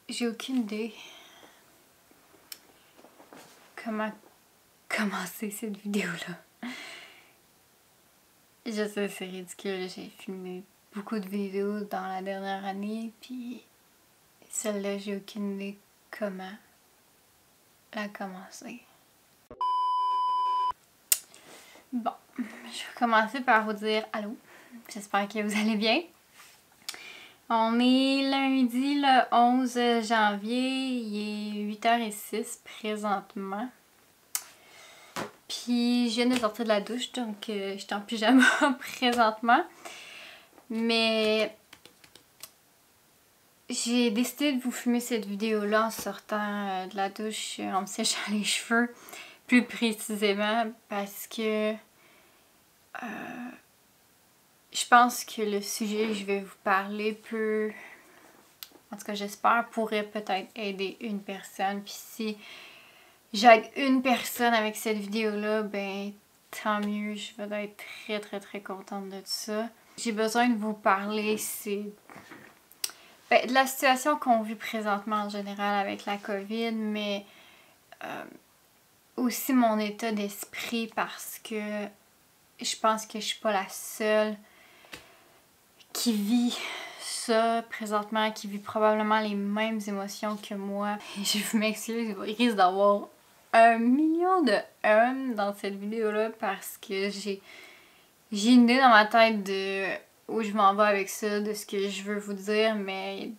J'ai aucune idée comment commencer cette vidéo-là. Je sais, c'est ridicule, j'ai filmé beaucoup de vidéos dans la dernière année, puis celle-là, j'ai aucune idée comment la commencer. Bon, je vais commencer par vous dire allô, j'espère que vous allez bien. On est lundi le 11 janvier, il est 8h06 présentement. Puis je viens de sortir de la douche, donc je suis en pyjama présentement. Mais j'ai décidé de vous filmer cette vidéo-là en sortant de la douche, en me séchant les cheveux, plus précisément, parce que je pense que le sujet que je vais vous parler peut, en tout cas j'espère, pourrait peut-être aider une personne. Puis si j'aide une personne avec cette vidéo-là, ben tant mieux, je vais être très contente de ça. J'ai besoin de vous parler, c'est de la situation qu'on vit présentement en général avec la COVID, mais aussi mon état d'esprit, parce que je pense que je suis pas la seule qui vit ça présentement, qui vit probablement les mêmes émotions que moi. Et je m'excuse, il risque d'avoir 1 million de dans cette vidéo-là, parce que j'ai une idée dans ma tête de où je m'en vais avec ça, de ce que je veux vous dire, mais il y a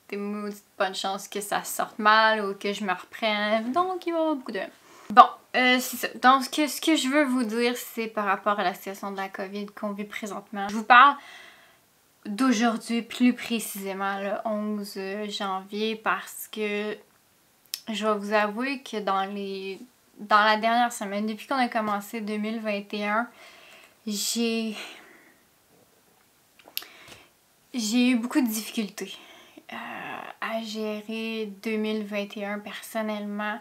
des maudites bonnes chances que ça sorte mal ou que je me reprenne, donc il va y avoir beaucoup de... Bon, c'est ça. Donc ce que je veux vous dire, c'est par rapport à la situation de la COVID qu'on vit présentement. Je vous parle d'aujourd'hui, plus précisément le 11 janvier, parce que je vais vous avouer que dans la dernière semaine, depuis qu'on a commencé 2021, j'ai eu beaucoup de difficultés à gérer 2021 personnellement,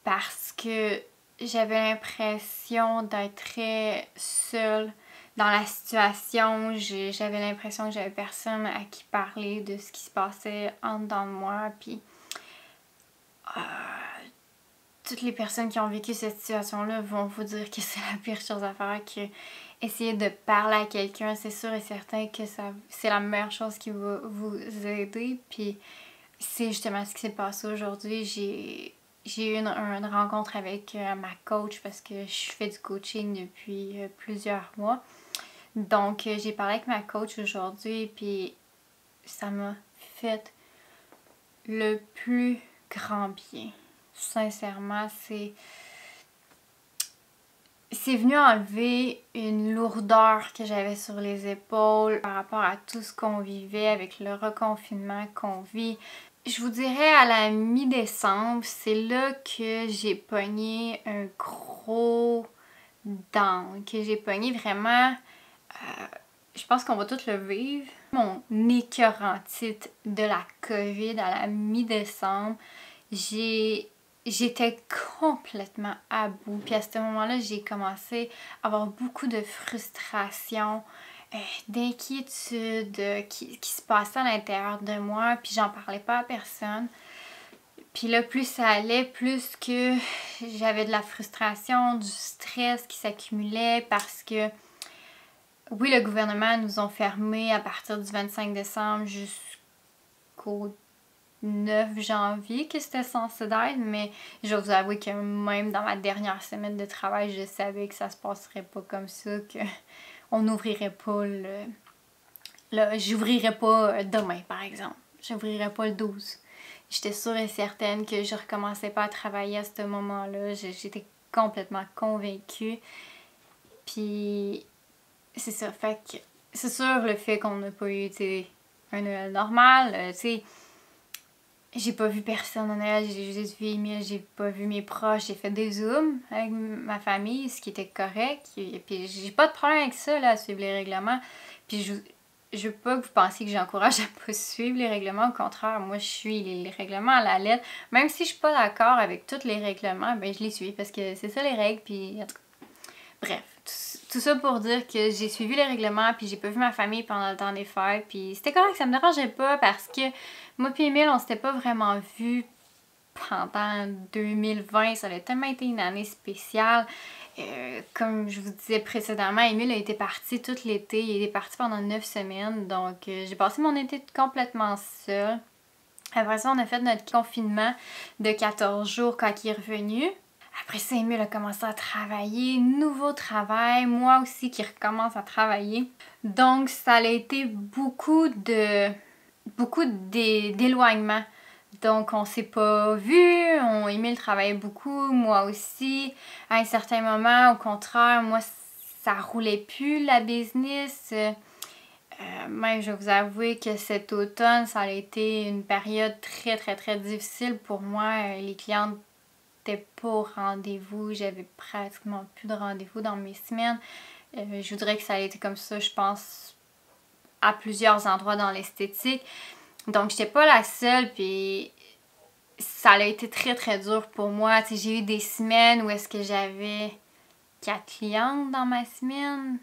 parce que j'avais l'impression d'être très seule dans la situation. J'avais l'impression que j'avais personne à qui parler de ce qui se passait en dedans de moi. Puis toutes les personnes qui ont vécu cette situation-là vont vous dire que c'est la pire chose à faire, que essayer de parler à quelqu'un, c'est sûr et certain que c'est la meilleure chose qui va vous aider. Puis c'est justement ce qui s'est passé aujourd'hui. J'ai eu une rencontre avec ma coach, parce que je fais du coaching depuis plusieurs mois. Donc j'ai parlé avec ma coach aujourd'hui, puis ça m'a fait le plus grand bien. Sincèrement, c'est venu enlever une lourdeur que j'avais sur les épaules par rapport à tout ce qu'on vivait avec le reconfinement qu'on vit. Je vous dirais à la mi-décembre, c'est là que j'ai pogné un gros down, que j'ai pogné vraiment, je pense qu'on va tous le vivre, mon écœurant titre de la COVID à la mi-décembre. J'étais complètement à bout. Puis à ce moment-là, j'ai commencé à avoir beaucoup de frustration, d'inquiétude qui se passait à l'intérieur de moi. Puis j'en parlais pas à personne. Puis là, plus ça allait, plus que j'avais de la frustration, du stress qui s'accumulait, parce que oui, le gouvernement nous a fermés à partir du 25 décembre jusqu'au 9 janvier que c'était censé être, mais je vais vous avouer que même dans ma dernière semaine de travail, je savais que ça se passerait pas comme ça, que on n'ouvrirait pas j'ouvrirais pas demain par exemple, j'ouvrirais pas le 12. J'étais sûre et certaine que je recommençais pas à travailler à ce moment-là, j'étais complètement convaincue. Puis c'est ça, fait que c'est sûr, le fait qu'on n'a pas eu un Noël normal, tu sais, j'ai pas vu personne à Noël, j'ai juste vu Emile, j'ai pas vu mes proches, j'ai fait des zooms avec ma famille, ce qui était correct. Et puis j'ai pas de problème avec ça, là, à suivre les règlements. Puis je veux pas que vous pensiez que j'encourage à pas suivre les règlements, au contraire, moi je suis les règlements à la lettre. Même si je suis pas d'accord avec tous les règlements, ben je les suis, parce que c'est ça les règles, puis en tout cas, bref. tout ça pour dire que j'ai suivi les règlements, puis j'ai pas vu ma famille pendant le temps des fêtes, puis c'était correct, ça me dérangeait pas parce que moi puis Emile, on s'était pas vraiment vus pendant 2020. Ça a tellement été une année spéciale. Comme je vous disais précédemment, Emile a été parti tout l'été. Il est parti pendant 9 semaines. Donc, j'ai passé mon été complètement seule. Après ça, on a fait notre confinement de 14 jours quand il est revenu. Après ça, Emile a commencé à travailler. Nouveau travail. Moi aussi qui recommence à travailler. Donc, ça a été beaucoup d'éloignement. Donc, on s'est pas vu, Emile travaillait beaucoup, moi aussi. À un certain moment, au contraire, moi, ça roulait plus, la business. Même, je vais vous avouer que cet automne, ça a été une période très, très, très difficile pour moi. Les clientes n'étaient pas au rendez-vous. J'avais pratiquement plus de rendez-vous dans mes semaines. Je voudrais que ça a été comme ça, je pense, à plusieurs endroits dans l'esthétique. Donc, j'étais pas la seule, puis ça a été très très dur pour moi. Tu sais, j'ai eu des semaines où est-ce que j'avais 4 clientes dans ma semaine.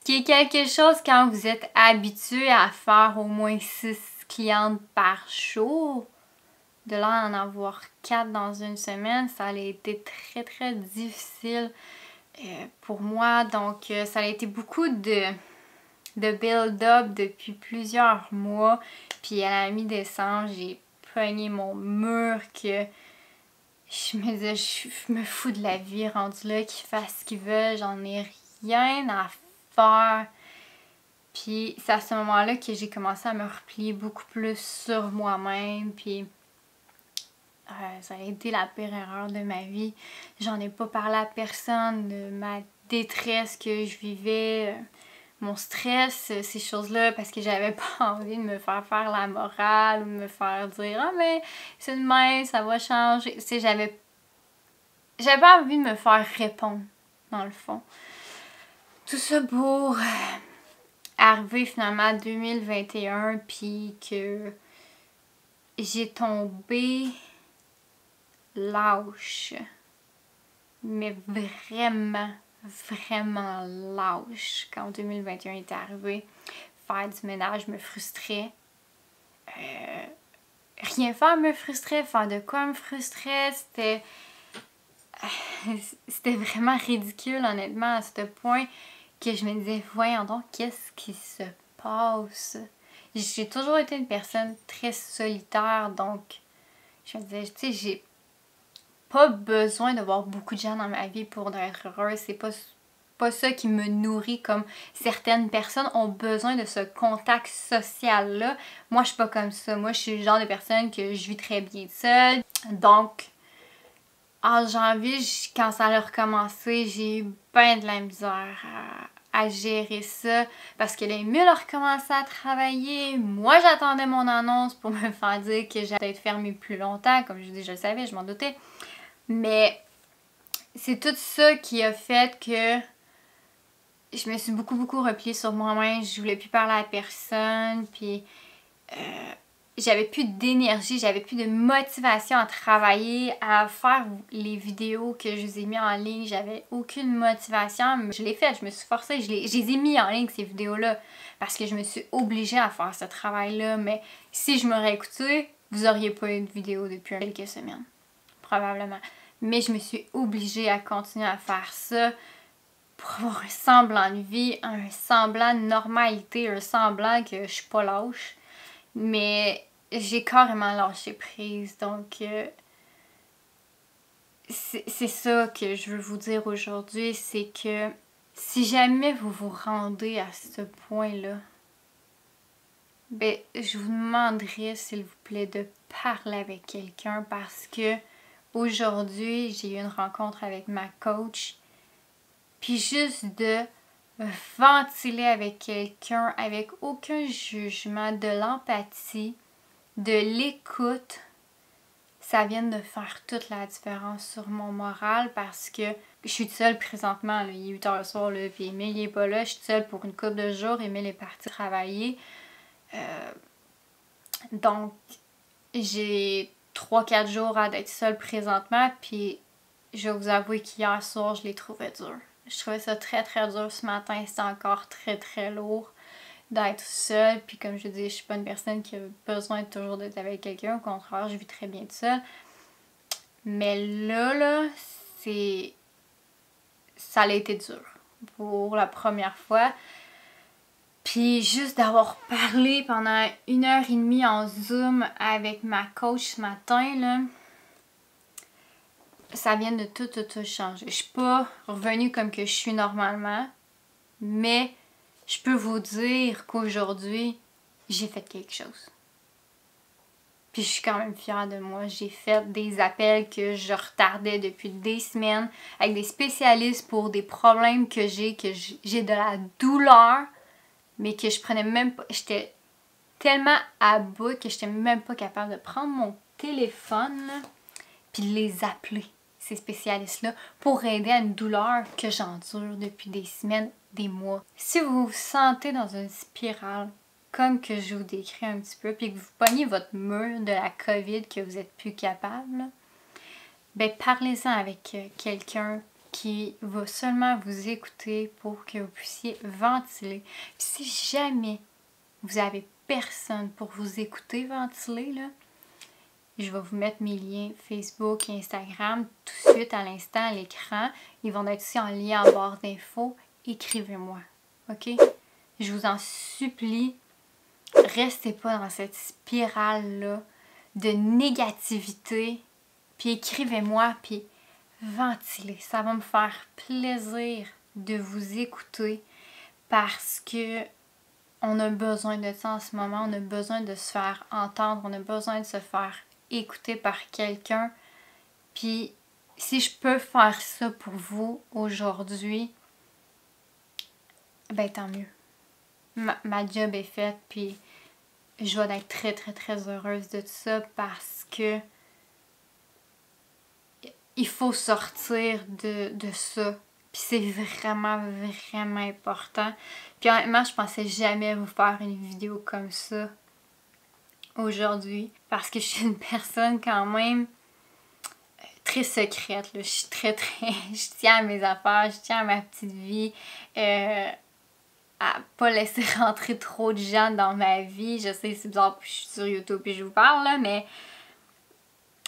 Qui est quelque chose quand vous êtes habitué à faire au moins 6 clientes par jour. De là à en avoir 4 dans une semaine, ça a été très très difficile pour moi. Donc, ça a été beaucoup de build-up depuis plusieurs mois. Puis à la mi-décembre, j'ai pogné mon mur que je me disais, je me fous de la vie rendu là, qu'ils fassent ce qu'ils veulent, j'en ai rien à faire. Puis c'est à ce moment-là que j'ai commencé à me replier beaucoup plus sur moi-même. Puis ça a été la pire erreur de ma vie. J'en ai pas parlé à personne de ma détresse que je vivais. Mon stress, ces choses-là, parce que j'avais pas envie de me faire la morale ou de me faire dire « Ah, mais c'est de même, ça va changer. » Tu sais, j'avais pas envie de me faire répondre, dans le fond. Tout ça pour arriver finalement à 2021, puis que j'ai tombé lâche. Mais vraiment lâche quand 2021 est arrivé. Faire du ménage me frustrait. Rien faire me frustrait. Faire de quoi me frustrait. C'était vraiment ridicule, honnêtement, à ce point que je me disais, voyons donc, qu'est-ce qui se passe? J'ai toujours été une personne très solitaire, donc je me disais, tu sais, j'ai pas besoin d'avoir beaucoup de gens dans ma vie pour être heureuse. C'est pas ça qui me nourrit comme certaines personnes ont besoin de ce contact social-là. Moi, je suis pas comme ça. Moi, je suis le genre de personne que je vis très bien seule. Donc, en janvier, quand ça a recommencé, j'ai eu bien de la misère à gérer ça parce que les mules ont recommencé à travailler. Moi, j'attendais mon annonce pour me faire dire que j'allais être fermée plus longtemps. Comme je dis, je le savais, je m'en doutais. Mais c'est tout ça qui a fait que je me suis beaucoup repliée sur moi-même. Je voulais plus parler à personne. Puis j'avais plus d'énergie, j'avais plus de motivation à travailler, à faire les vidéos que je vous ai mis en ligne. J'avais aucune motivation. Mais je l'ai fait, je me suis forcée. Je les ai mis en ligne, ces vidéos-là, parce que je me suis obligée à faire ce travail-là. Mais si je m'aurais écoutée, vous auriez pas eu de vidéo depuis quelques semaines. Probablement. Mais je me suis obligée à continuer à faire ça pour avoir un semblant de vie, un semblant de normalité, un semblant que je suis pas lâche. Mais j'ai carrément lâché prise. Donc, c'est ça que je veux vous dire aujourd'hui. C'est que si jamais vous vous rendez à ce point-là, ben, je vous demanderais, s'il vous plaît, de parler avec quelqu'un parce que aujourd'hui, j'ai eu une rencontre avec ma coach. Puis juste de ventiler avec quelqu'un avec aucun jugement, de l'empathie, de l'écoute, ça vient de faire toute la différence sur mon moral parce que je suis seule présentement. Là, il est 8h le soir, là, puis Emile il est pas là. Je suis seule pour une couple de jours. Emile est parti travailler. Donc, j'ai 3-4 jours à d'être seule présentement. Puis, je vais vous avouer qu'hier soir, je l'ai trouvé dur. Je trouvais ça très très dur ce matin, c'était encore très très lourd d'être seule. Puis comme je dis, je suis pas une personne qui a besoin toujours d'être avec quelqu'un, au contraire, je vis très bien toute seule. Mais là, ça a été dur pour la première fois. Puis juste d'avoir parlé pendant 1h30 en Zoom avec ma coach ce matin, là, ça vient de tout changer. Je suis pas revenue comme que je suis normalement, mais je peux vous dire qu'aujourd'hui, j'ai fait quelque chose. Puis je suis quand même fière de moi. J'ai fait des appels que je retardais depuis des semaines avec des spécialistes pour des problèmes que j'ai de la douleur, mais que je prenais même pas. J'étais tellement à bout que j'étais même pas capable de prendre mon téléphone là, puis de les appeler, ces spécialistes-là, pour aider à une douleur que j'endure depuis des semaines, des mois. Si vous vous sentez dans une spirale, comme que je vous décris un petit peu, puis que vous pognez votre mur de la COVID, que vous n'êtes plus capable, là, ben parlez-en avec quelqu'un qui va seulement vous écouter pour que vous puissiez ventiler. Puis si jamais vous avez personne pour vous écouter ventiler, là, je vais vous mettre mes liens Facebook et Instagram tout de suite à l'instant à l'écran. Ils vont être aussi en lien en barre d'infos. Écrivez-moi, ok? Je vous en supplie, restez pas dans cette spirale-là de négativité. Puis écrivez-moi, puis ventilez. Ça va me faire plaisir de vous écouter parce que on a besoin de ça en ce moment. On a besoin de se faire entendre. On a besoin de se faire écouter par quelqu'un. Puis si je peux faire ça pour vous aujourd'hui, ben tant mieux. Ma job est faite, puis je vais être très très très heureuse de ça parce que il faut sortir de ça. Puis c'est vraiment vraiment important. Puis honnêtement, je pensais jamais vous faire une vidéo comme ça aujourd'hui parce que je suis une personne quand même très secrète, là. Je suis très je tiens à mes affaires, je tiens à ma petite vie, à pas laisser rentrer trop de gens dans ma vie. Je sais, c'est bizarre, je suis sur YouTube et je vous parle là, mais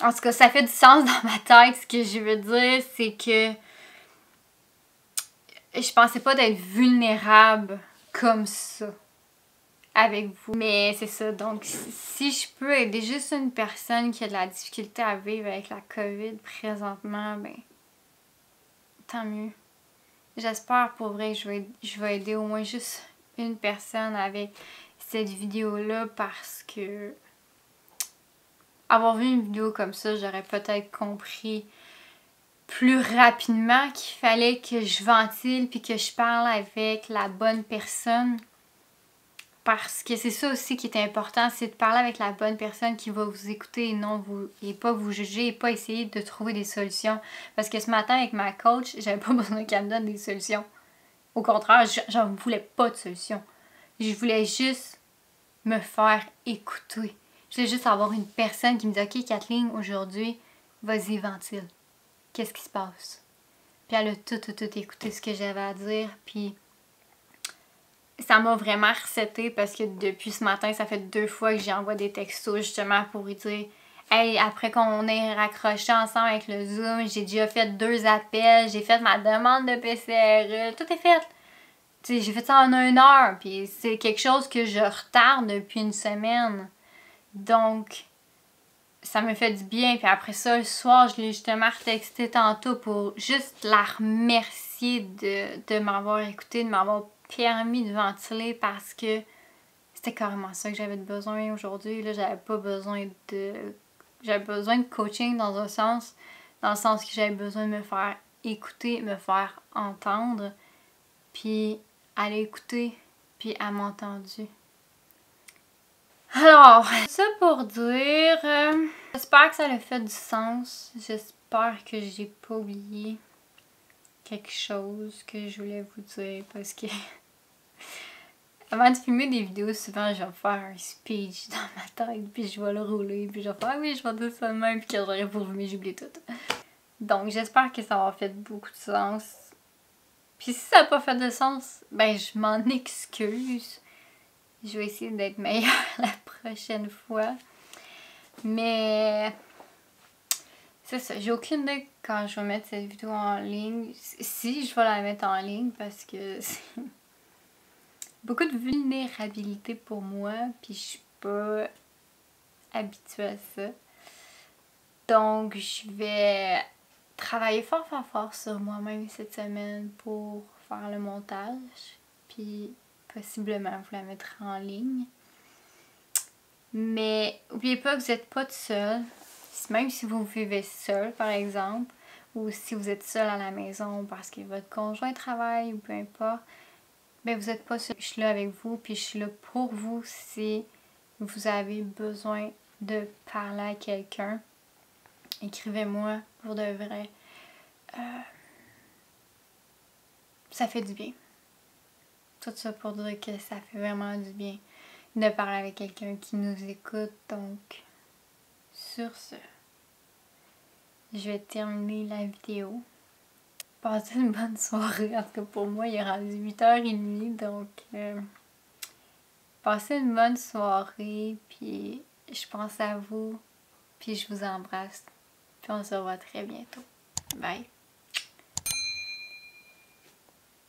en tout cas, ça fait du sens dans ma tête. Ce que je veux dire, c'est que je pensais pas d'être vulnérable comme ça avec vous. Mais c'est ça, donc si je peux aider juste une personne qui a de la difficulté à vivre avec la COVID présentement, ben tant mieux. J'espère pour vrai que je vais aider au moins juste une personne avec cette vidéo-là parce que avoir vu une vidéo comme ça, j'aurais peut-être compris plus rapidement qu'il fallait que je ventile puis que je parle avec la bonne personne. Parce que c'est ça aussi qui est important, c'est de parler avec la bonne personne qui va vous écouter et non vous et pas vous juger et pas essayer de trouver des solutions. Parce que ce matin avec ma coach, j'avais pas besoin qu'elle me donne des solutions. Au contraire, j'en voulais pas de solution. Je voulais juste me faire écouter. Je voulais juste avoir une personne qui me dit « Ok Kathleen, aujourd'hui, vas-y ventile. Qu'est-ce qui se passe? » Puis elle a tout écouté ce que j'avais à dire, puis ça m'a vraiment reseté parce que depuis ce matin, ça fait 2 fois que j'ai envoyé des textos justement pour lui dire « Hey, après qu'on ait raccroché ensemble avec le Zoom, j'ai déjà fait 2 appels, j'ai fait ma demande de PCRE, tout est fait. » Tu sais, j'ai fait ça en 1 heure, puis c'est quelque chose que je retarde depuis une semaine. Donc, ça me fait du bien. Puis après ça, le soir, je l'ai justement retexté tantôt pour juste la remercier de m'avoir écouté, de m'avoir permis de ventiler parce que c'était carrément ça que j'avais besoin aujourd'hui. Là, j'avais besoin de coaching dans le sens que j'avais besoin de me faire écouter, me faire entendre, puis elle a écouté, puis elle m'a entendu. Alors, ça pour dire, j'espère que ça a fait du sens. J'espère que j'ai pas oublié quelque chose que je voulais vous dire parce que avant de filmer des vidéos, souvent je vais faire un speech dans ma tête, puis je vais le rouler, puis je vais faire « Ah oui, je vais dire ça de même », puis quand j'aurai pour filmer, j'oublie tout. Donc j'espère que ça aura fait beaucoup de sens. Puis si ça n'a pas fait de sens, ben je m'en excuse. Je vais essayer d'être meilleure la prochaine fois. Mais c'est ça, j'ai aucune idée quand je vais mettre cette vidéo en ligne. Si je vais la mettre en ligne parce que c'est beaucoup de vulnérabilité pour moi. Puis je suis pas habituée à ça. Donc je vais travailler fort sur moi-même cette semaine pour faire le montage. Puis possiblement vous la mettre en ligne. Mais n'oubliez pas que vous n'êtes pas tout seul. Même si vous vivez seul, par exemple, ou si vous êtes seul à la maison parce que votre conjoint travaille ou peu importe, ben vous n'êtes pas seul. Je suis là avec vous, puis je suis là pour vous si vous avez besoin de parler à quelqu'un. Écrivez-moi pour de vrai. Ça fait du bien. Tout ça pour dire que ça fait vraiment du bien de parler avec quelqu'un qui nous écoute. Donc, sur ce, je vais terminer la vidéo. Passez une bonne soirée. En tout cas, pour moi, il est rendu 8h30. Donc, passez une bonne soirée. Puis, je pense à vous. Puis, je vous embrasse. Puis, on se revoit très bientôt. Bye.